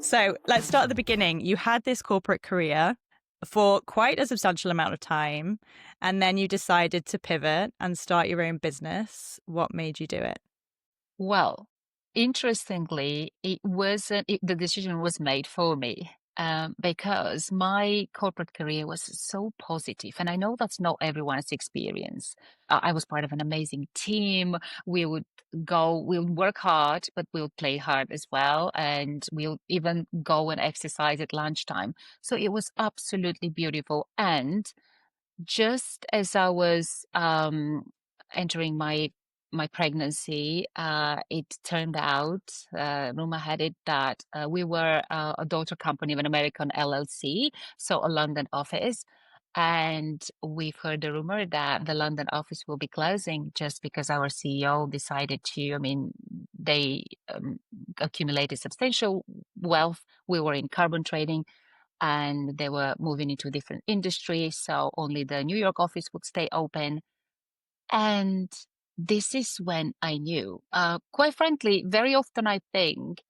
So let's start at the beginning. You had this corporate career for quite a substantial amount of time, and then you decided to pivot and start your own business. What made you do it? Well, interestingly, the decision was made for me because my corporate career was so positive, and I know that's not everyone's experience. I was part of an amazing team. We'll work hard, but we'll play hard as well, and we'll even go and exercise at lunchtime. So it was absolutely beautiful. And just as I was entering my pregnancy, it turned out, rumor had it that we were a daughter company of an American LLC, so a London office. And we've heard the rumor that the London office will be closing just because our CEO decided to, I mean, they accumulated substantial wealth. We were in carbon trading and they were moving into a different industry. So only the New York office would stay open. And this is when I knew, quite frankly, very often I think,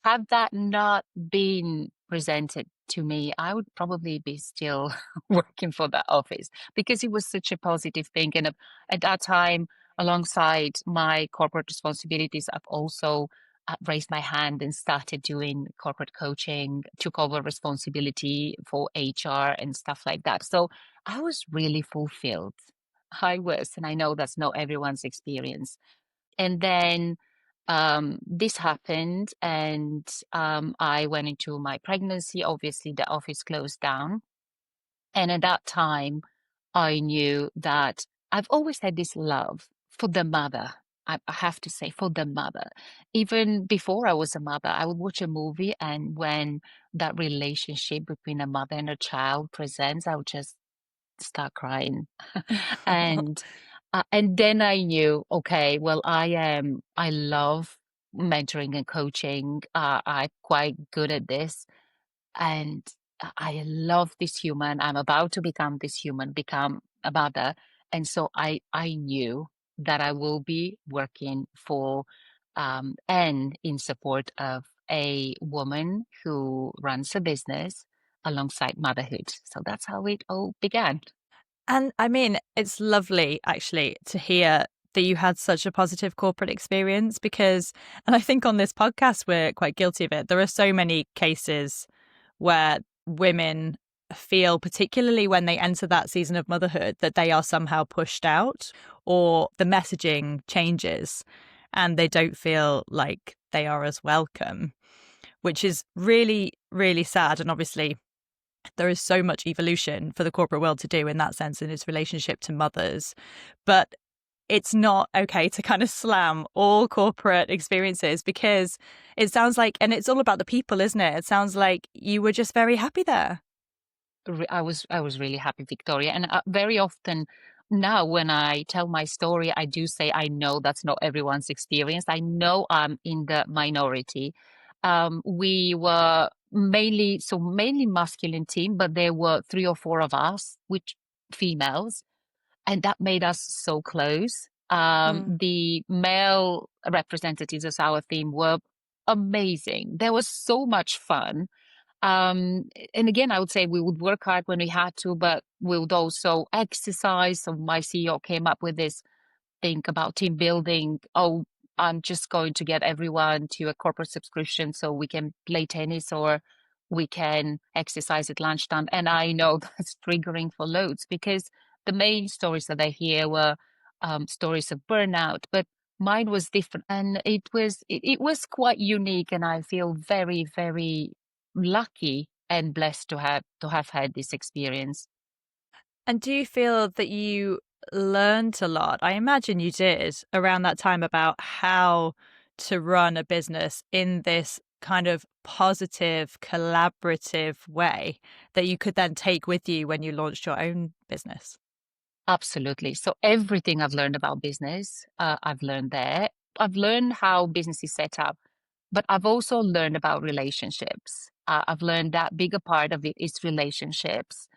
had that not been presented to me, I would probably be still working for that office because it was such a positive thing. And at that time, alongside my corporate responsibilities, I've also raised my hand and started doing corporate coaching, took over responsibility for HR and stuff like that. So I was really fulfilled. I was, and I know that's not everyone's experience. And then this happened, and I went into my pregnancy. Obviously, the office closed down. And at that time, I knew that I've always had this love for the mother. I have to say, for the mother. Even before I was a mother, I would watch a movie, and when that relationship between a mother and a child presents, I would just start crying. And and then I knew, okay, well, I love mentoring and coaching. I'm quite good at this. And I love this human. I'm about to become this human, become a mother. And so I knew that I will be working for and in support of a woman who runs a business alongside motherhood. So that's how it all began. And I mean, it's lovely actually to hear that you had such a positive corporate experience because, and I think on this podcast, we're quite guilty of it. There are so many cases where women feel, particularly when they enter that season of motherhood, that they are somehow pushed out or the messaging changes and they don't feel like they are as welcome, which is really, really sad. And obviously, there is so much evolution for the corporate world to do in that sense in its relationship to mothers. But it's not okay to kind of slam all corporate experiences because it sounds like, and it's all about the people, isn't it? It sounds like you were just very happy there. I was really happy, Victoria. And very often now, when I tell my story, I do say I know that's not everyone's experience. I know I'm in the minority. We were mainly masculine team, but there were three or four of us, which females, and that made us so close. Mm. The male representatives of our team were amazing. There was so much fun. And again, I would say we would work hard when we had to, but we would also exercise. So my CEO came up with this thing about team building. Oh, I'm just going to get everyone to a corporate subscription so we can play tennis or we can exercise at lunchtime. And I know that's triggering for loads because the main stories that I hear were stories of burnout, but mine was different, and it was quite unique. And I feel very, very lucky and blessed to have had this experience. And do you feel that you learned a lot? I imagine you did around that time about how to run a business in this kind of positive, collaborative way that you could then take with you when you launched your own business. Absolutely. So everything I've learned about business, I've learned there. I've learned how business is set up, but I've also learned about relationships. I've learned that bigger part of it is relationships.